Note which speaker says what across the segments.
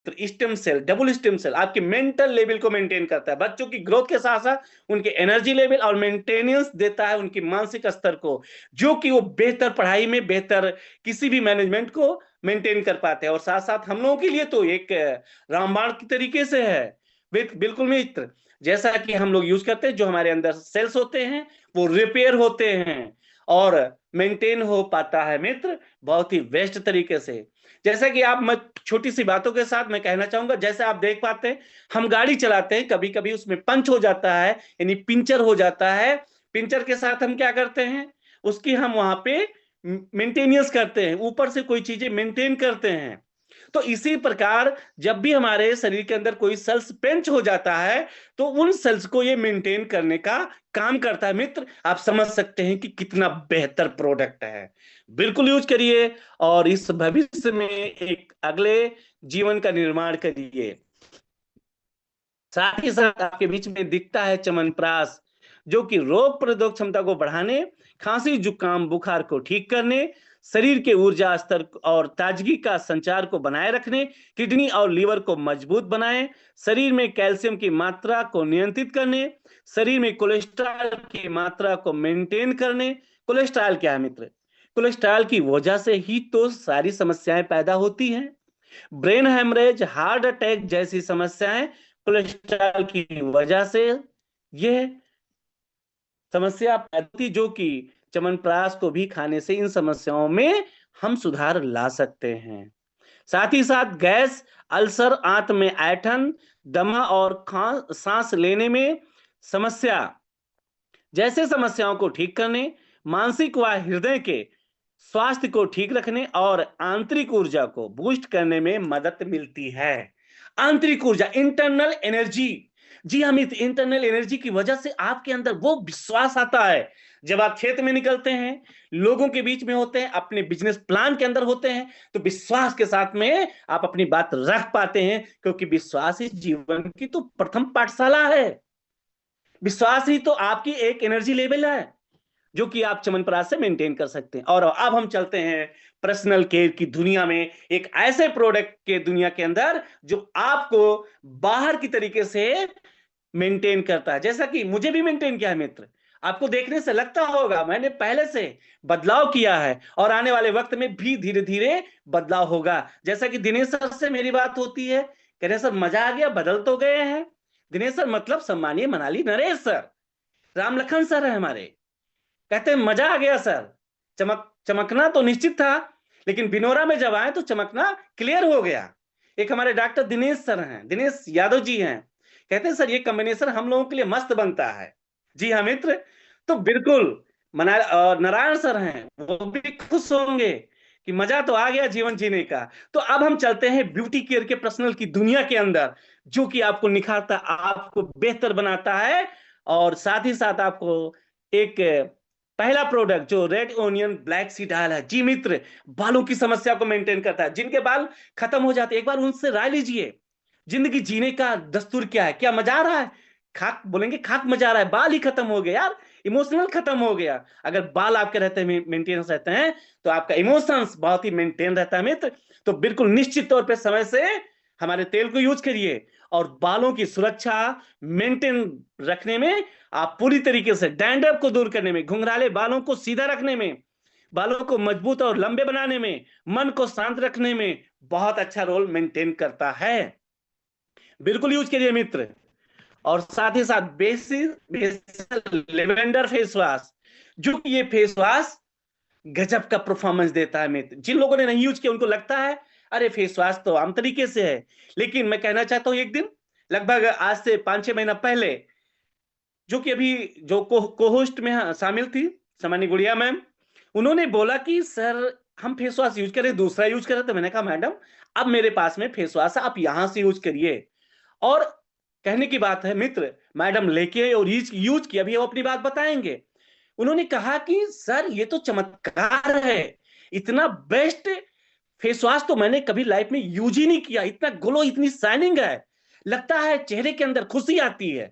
Speaker 1: मित्र stem cell, double stem cell आपके mental level को maintain करता है, बच्चों की ग्रोथ के साथ साथ उनके एनर्जी लेवल और मेंटेनेंस देता है उनकी मानसिक स्तर को, जो कि वो बेहतर पढ़ाई में, बेहतर किसी भी मैनेजमेंट को मेंटेन कर पाते हैं। और साथ साथ हम लोगों के लिए तो एक रामबाण की तरीके से है। बिल्कुल मित्र, जैसा कि हम लोग यूज करते हैं, जो हमारे अंदर सेल्स होते हैं वो रिपेयर होते हैं और मेंटेन हो पाता है मित्र बहुत ही बेस्ट तरीके से। जैसा कि आप, मैं छोटी सी बातों के साथ मैं कहना चाहूंगा, जैसे आप देख पाते हैं हम गाड़ी चलाते हैं, कभी कभी उसमें पंच हो जाता है, यानी पिंचर हो जाता है। पिंचर के साथ हम क्या करते हैं, उसकी हम वहां पे मेंटेनेंस करते हैं, ऊपर से कोई चीजें मेंटेन करते हैं। तो इसी प्रकार जब भी हमारे शरीर के अंदर कोई सेल्स पेंच हो जाता है तो उन सेल्स को ये मेंटेन करने का काम करता है मित्र। आप समझ सकते हैं कि कितना बेहतर प्रोडक्ट है। बिल्कुल यूज करिए और इस भविष्य में एक अगले जीवन का निर्माण करिए। साथ ही साथ आपके बीच में दिखता है च्यवनप्राश, जो कि रोग प्रतिरोधक क्षमता को बढ़ाने, खांसी जुकाम बुखार को ठीक करने, शरीर के ऊर्जा स्तर और ताजगी का संचार को बनाए रखने, किडनी और लीवर को मजबूत बनाए, शरीर में कैल्शियम की मात्रा को नियंत्रित करने, शरीर में कोलेस्ट्रॉल की मात्रा को मेंटेन करने। कोलेस्ट्रॉल क्या है मित्र? कोलेस्ट्रॉल की वजह से ही तो सारी समस्याएं पैदा होती हैं। ब्रेन हेमरेज, हार्ट अटैक जैसी समस्याएं कोलेस्ट्रॉल की वजह से यह समस्या पैदा होती, जो कि च्यवनप्राश को भी खाने से इन समस्याओं में हम सुधार ला सकते हैं। साथ ही साथ गैस, अल्सर, आंत में ऐंठन, दमा और सांस लेने में समस्या जैसे समस्याओं को ठीक करने, मानसिक व हृदय के स्वास्थ्य को ठीक रखने और आंतरिक ऊर्जा को बूस्ट करने में मदद मिलती है। आंतरिक ऊर्जा, इंटरनल एनर्जी। जी अमित, इंटरनल एनर्जी की वजह से आपके अंदर वो विश्वास आता है। जब आप क्षेत्र में निकलते हैं, लोगों के बीच में होते हैं, अपने बिजनेस प्लान के अंदर होते हैं, तो विश्वास के साथ में आप अपनी बात रख पाते हैं, क्योंकि विश्वास ही जीवन की तो प्रथम पाठशाला है। विश्वास ही तो आपकी एक एनर्जी लेवल है जो कि आप च्यवनप्राश से मेंटेन कर सकते हैं। और अब हम चलते हैं पर्सनल केयर की दुनिया में, एक ऐसे प्रोडक्ट के दुनिया के अंदर जो आपको बाहर की तरीके से मेंटेन करता है, जैसा कि मुझे भी मेंटेन किया है मित्र। आपको देखने से लगता होगा मैंने पहले से बदलाव किया है और आने वाले वक्त में भी धीरे धीरे बदलाव होगा। जैसा कि दिनेश सर से मेरी बात होती है, कह रहे सर मजा आ गया, बदल तो गए हैं। दिनेश सर मतलब सम्मानीय मनाली नरेश सर, राम लखन सर है हमारे, कहते हैं मजा आ गया सर। चमकना तो निश्चित था, लेकिन बिनोरा में जब आए तो चमकना क्लियर हो गया। एक हमारे डॉक्टर दिनेश सर हैं, दिनेश यादव जी हैं, कहते हैं सर ये कॉम्बिनेशन हम लोगों के लिए मस्त बनता है। जी हाँ मित्र, तो बिल्कुल नारायण सर हैं, वो भी खुश होंगे कि मजा तो आ गया जीवन जीने का। तो अब हम चलते हैं ब्यूटी केयर के पर्सनल की दुनिया के अंदर, जो कि आपको निखारता, आपको बेहतर बनाता है और साथ ही साथ आपको एक पहला प्रोडक्ट जो red onion black seed oil है। जी मित्र, बालों की समस्या को मेंटेन करता है। जिनके बाल खत्म हो जाते हैं, एक बार उनसे राय लीजिए, जिंदगी जीने का दस्तूर क्या है, क्या मजा आ रहा है? खाक बोलेंगे, खाक मजा आ रहा है, बाल ही खत्म हो गए यार, इमोशनल खत्म हो गया। अगर बाल आपके रहते हैं, मेंटेनेंस रहते हैं, तो आपका इमोशंस बहुत ही मेंटेन रहता है मित्र। तो बिल्कुल निश्चित तौर पे समय से हमारे तेल को यूज करिए और बालों की सुरक्षा मेंटेन रखने में, आप पूरी तरीके से डैंड्रफ को दूर करने में, घुंघराले बालों को सीधा रखने में, बालों को मजबूत और लंबे बनाने में, मन को शांत रखने में बहुत अच्छा रोल मेंटेन करता है। बिल्कुल यूज करिए मित्र। और साथ ही साथ बेसिल लेवेंडर फेस वॉश, जो कि ये फेस वॉश गजब का परफॉर्मेंस देता है मित्र। जिन लोगों ने नहीं यूज किया उनको लगता है अरे फेस वॉश तो आम तरीके से है, लेकिन मैं कहना चाहता हूं एक दिन, लगभग आज से 5-6 महीना पहले, जो कि अभी जो को होस्ट में शामिल थी सामान्य गुड़िया मैम, उन्होंने बोला कि सर हम फेस वॉश यूज करें, दूसरा यूज करें। तो मैंने कहा मैडम अब मेरे पास में फेस वॉश है, आप यहां से यूज करिए। और कहने की बात है मित्र, मैडम लेके और यूज यूज किया, अभी वो अपनी बात बताएंगे। उन्होंने कहा कि सर ये तो चमत्कार है, इतना बेस्ट फेस वॉश तो मैंने कभी लाइफ में यूज ही नहीं किया, इतना ग्लो, इतनी शाइनिंग है, लगता है चेहरे के अंदर खुशी आती है।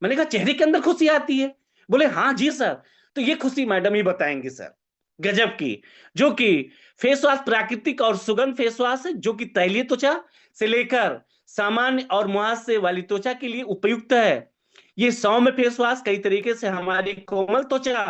Speaker 1: मैंने कहा चेहरे के अंदर खुशी आती है? बोले हाँ जी सर। तो ये खुशी मैडम ही बताएंगे सर, गजब की, जो कि फेस वॉश प्राकृतिक और सुगंध फेस वॉश है जो कि तैलीय त्वचा से लेकर सामान्य और मुहासे वाली त्वचा के लिए उपयुक्त है। ये सौम्य फेस वॉश कई तरीके से हमारी कोमल त्वचा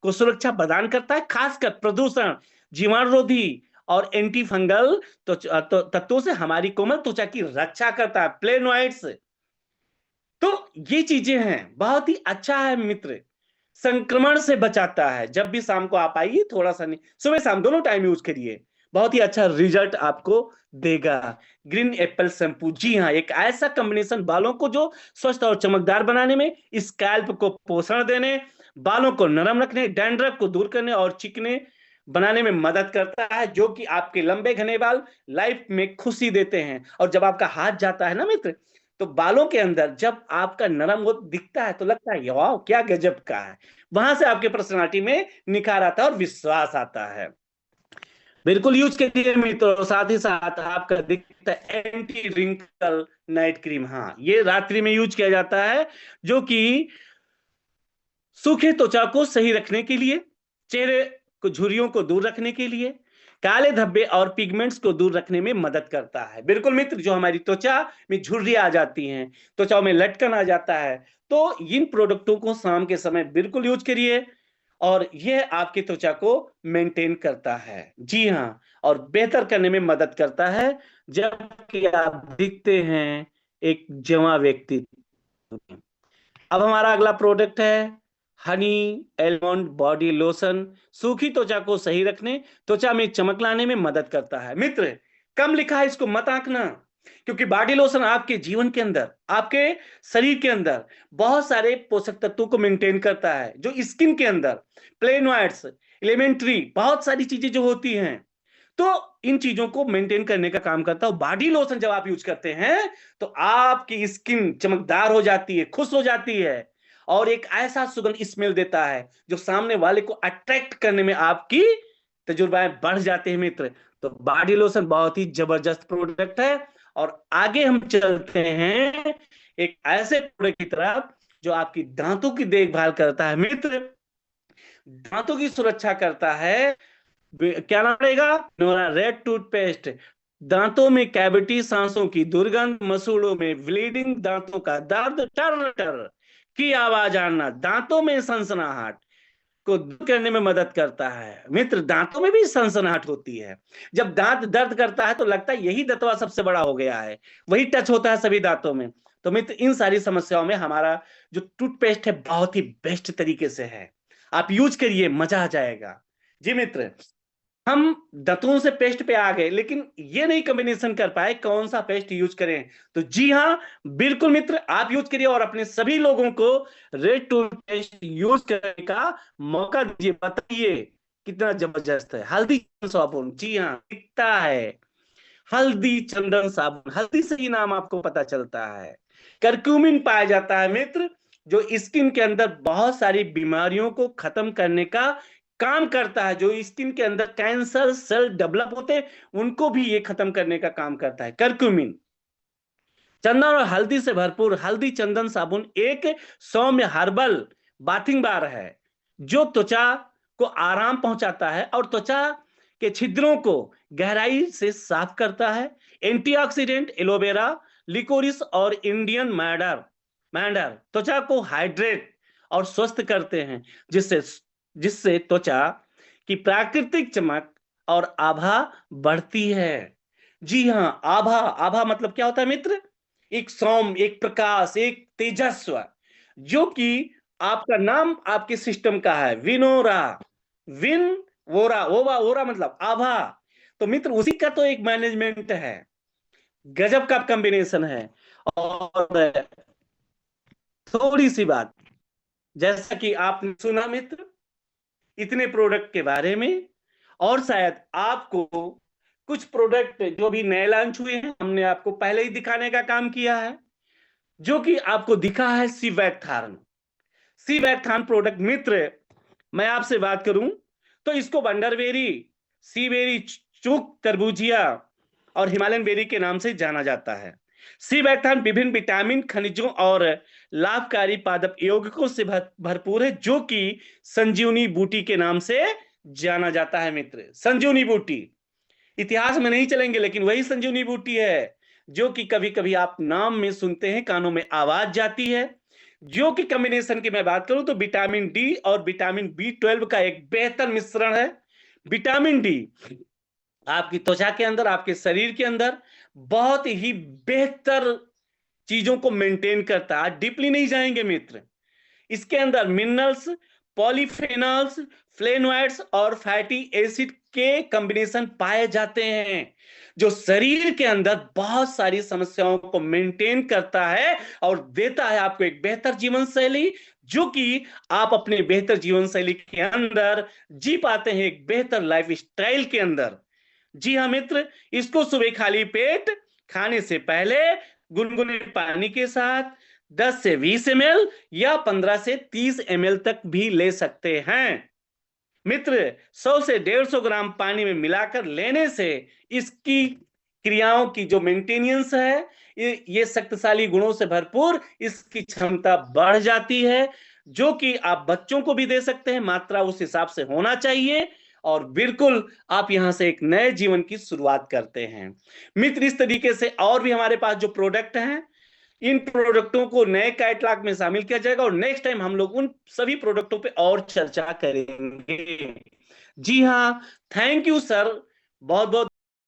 Speaker 1: को सुरक्षा प्रदान करता है, खासकर प्रदूषण, जीवाणुरोधी और एंटी फंगल तत्वों से हमारी कोमल त्वचा की रक्षा करता है, प्लेनॉइड्स। तो ये चीजें हैं, बहुत ही अच्छा है मित्र, संक्रमण से बचाता है। जब भी शाम को आप आइए, थोड़ा सा नहीं, सुबह शाम दोनों टाइम यूज करिए, बहुत ही अच्छा रिजल्ट आपको देगा। ग्रीन एप्पल शैम्पू, जी हाँ, एक ऐसा कॉम्बिनेशन बालों को जो स्वस्थ और चमकदार बनाने में, स्कैल्प को पोषण देने, बालों को नरम रखने, डैंड्रफ को दूर करने और चिकने बनाने में मदद करता है, जो कि आपके लंबे घने बाल लाइफ में खुशी देते हैं। और जब आपका हाथ जाता है ना मित्र, तो बालों के अंदर जब आपका नरम वो दिखता है तो लगता है वाह क्या गजब का है। वहां से आपके पर्सनालिटी में निखार आता है और विश्वास आता है। बिल्कुल यूज कीजिए मित्रों। साथ ही साथ आपका दिखता है एंटी रिंकल नाइट क्रीम, हाँ ये रात्रि में यूज किया जाता है, जो कि सूखे त्वचा को सही रखने के लिए, चेहरे को झुर्रियों को दूर रखने के लिए, काले धब्बे और पिगमेंट्स को दूर रखने में मदद करता है। बिल्कुल मित्र, जो हमारी त्वचा में झुर्रियां आ जाती हैं, त्वचा में लटकन आ जाता है, तो इन प्रोडक्टों को शाम के समय बिल्कुल यूज करिए और यह आपकी त्वचा को मेंटेन करता है। जी हाँ, और बेहतर करने में मदद करता है, जबकि आप दिखते हैं एक जवां व्यक्ति। अब हमारा अगला प्रोडक्ट है हनी एलमंड बॉडी लोशन। सूखी त्वचा को सही रखने, त्वचा में चमक लाने में मदद करता है। मित्र, कम लिखा है, इसको मत आंकना, क्योंकि बॉडी लोशन आपके जीवन के अंदर, आपके शरीर के अंदर बहुत सारे पोषक तत्वों को मेंटेन करता है, जो स्किन के अंदर प्लेनॉइड्स, एलिमेंट्री, बहुत सारी चीजें जो होती हैं, तो इन चीजों को मेंटेन करने का काम करता है। बॉडी लोशन जब आप यूज करते हैं तो आपकी स्किन चमकदार हो जाती है, खुश हो जाती है और एक ऐसा सुगंध स्मेल देता है जो सामने वाले को अट्रैक्ट करने में आपकी तजुर्बाएं बढ़ जाते हैं मित्र। तो बॉडी लोशन बहुत ही जबरदस्त प्रोडक्ट है। और आगे हम चलते हैं एक ऐसे प्रोडक्ट की तरफ जो आपकी दांतों की देखभाल करता है मित्र, दांतों की सुरक्षा करता है। क्या नाम रहेगा? Nora red toothpaste. दांतों में कैविटी, सांसों की दुर्गंध, मसूड़ों में ब्लीडिंग, दांतों का दर्द, टर टर की आवाज आना, दांतों में सनसनाहट को दूर करने में मदद करता है। मित्र, दांतों में भी सनसनाहट होती है। जब दांत दर्द करता है तो लगता है यही दतवा सबसे बड़ा हो गया है, वही टच होता है सभी दांतों में। तो मित्र, इन सारी समस्याओं में हमारा जो टूथपेस्ट है बहुत ही बेस्ट तरीके से है, आप यूज करिए, मजा आ जाएगा। जी मित्र, हम दांतों से पेस्ट पे आ गए, लेकिन ये नहीं कॉम्बिनेशन कर पाए कौन सा पेस्ट यूज करें। तो जी हाँ, बिल्कुल मित्र, आप यूज करिए और अपने सभी लोगों को रेड टूथपेस्ट यूज करने का मौका दीजिए। बताइए कितना जबरदस्त है। हल्दी चंदन साबुन, जी हाँ दिखता है हल्दी चंदन साबुन, हल्दी से ही नाम आपको पता चलता है। करक्यूमिन पाया जाता है मित्र, जो स्किन के अंदर बहुत सारी बीमारियों को खत्म करने का काम करता है। जो स्किन के अंदर कैंसर सेल डेवलप होते हैं उनको भी ये खत्म करने का काम करता है करक्यूमिन। चंदन और हल्दी से भरपूर हल्दी चंदन साबुन एक सौम्य हर्बल बाथिंग बार है, जो त्वचा को आराम पहुंचाता है और त्वचा के छिद्रों को गहराई से साफ करता है। एंटीऑक्सीडेंट एलोवेरा, लिकोरिस और इंडियन मैडर मैंडर त्वचा को हाइड्रेट और स्वस्थ करते हैं, जिससे जिससे त्वचा की प्राकृतिक चमक और आभा बढ़ती है। जी हाँ, आभा, आभा मतलब क्या होता है मित्र? एक सौम्य, एक प्रकाश, एक तेजस्व, जो कि आपका नाम आपके सिस्टम का है विनोरा, विन वोरा, ओवा ओरा मतलब आभा। तो मित्र, उसी का तो एक मैनेजमेंट है, गजब का कॉम्बिनेशन है। और थोड़ी सी बात, जैसा कि आपने सुना मित्र इतने प्रोडक्ट के बारे में, और शायद आपको कुछ प्रोडक्ट जो भी नए लॉन्च हुए हैं हमने आपको पहले ही दिखाने का काम किया है, जो कि आपको दिखा है सीवैक्थार्न। सीवैक्थार्न प्रोडक्ट मित्र, मैं आपसे बात करूं तो इसको वंडरबेरी, सीबेरी, चूक, तरबूजिया और हिमालयन बेरी के नाम से जाना जाता है। सीवैक्थार्न विभिन्न विटामिन, खनिजों और लाभकारी पादप यौगिकों से भरपूर है, जो कि संजीवनी बूटी के नाम से जाना जाता है मित्र। संजीवनी बूटी, इतिहास में नहीं चलेंगे लेकिन वही संजीवनी बूटी है जो कि कभी कभी आप नाम में सुनते हैं, कानों में आवाज जाती है, जो कि कॉम्बिनेशन की मैं बात करूं तो विटामिन डी और विटामिन बी 12 का एक बेहतर मिश्रण है। विटामिन डी आपकी त्वचा के अंदर, आपके शरीर के अंदर बहुत ही बेहतर चीजों को मेंटेन करता है। आज डीपली नहीं जाएंगे मित्र। इसके अंदर मिनरल्स, पॉलीफेनॉल्स, फ्लेवोनॉइड्स और फैटी एसिड के कॉम्बिनेशन पाए जाते हैं, जो शरीर के अंदर बहुत सारी समस्याओं को मेंटेन करता है और देता है आपको एक बेहतर जीवन शैली, जो कि आप अपने बेहतर जीवन शैली के अंदर जी पाते हैं, एक बेहतर लाइफ स्टाइल के अंदर। जी हाँ मित्र, इसको सुबह खाली पेट खाने से पहले गुनगुने पानी के साथ 10 से 20 ml या 15 से 30 ml तक भी ले सकते हैं। मित्र 100 से 150 ग्राम पानी में मिलाकर लेने से इसकी क्रियाओं की जो मेंटेनेंस है, ये शक्तिशाली गुणों से भरपूर इसकी क्षमता बढ़ जाती है, जो कि आप बच्चों को भी दे सकते हैं। मात्रा उस हिसाब से होना चाहिए और बिल्कुल आप यहां से एक नए जीवन की शुरुआत करते हैं। मित्र इस तरीके से और भी हमारे पास जो प्रोडक्ट हैं, इन प्रोडक्टों को नए कैटलॉग में शामिल किया जाएगा और नेक्स्ट टाइम हम लोग उन सभी प्रोडक्टों पे और चर्चा करेंगे। जी हाँ, थैंक यू सर, बहुत बहुत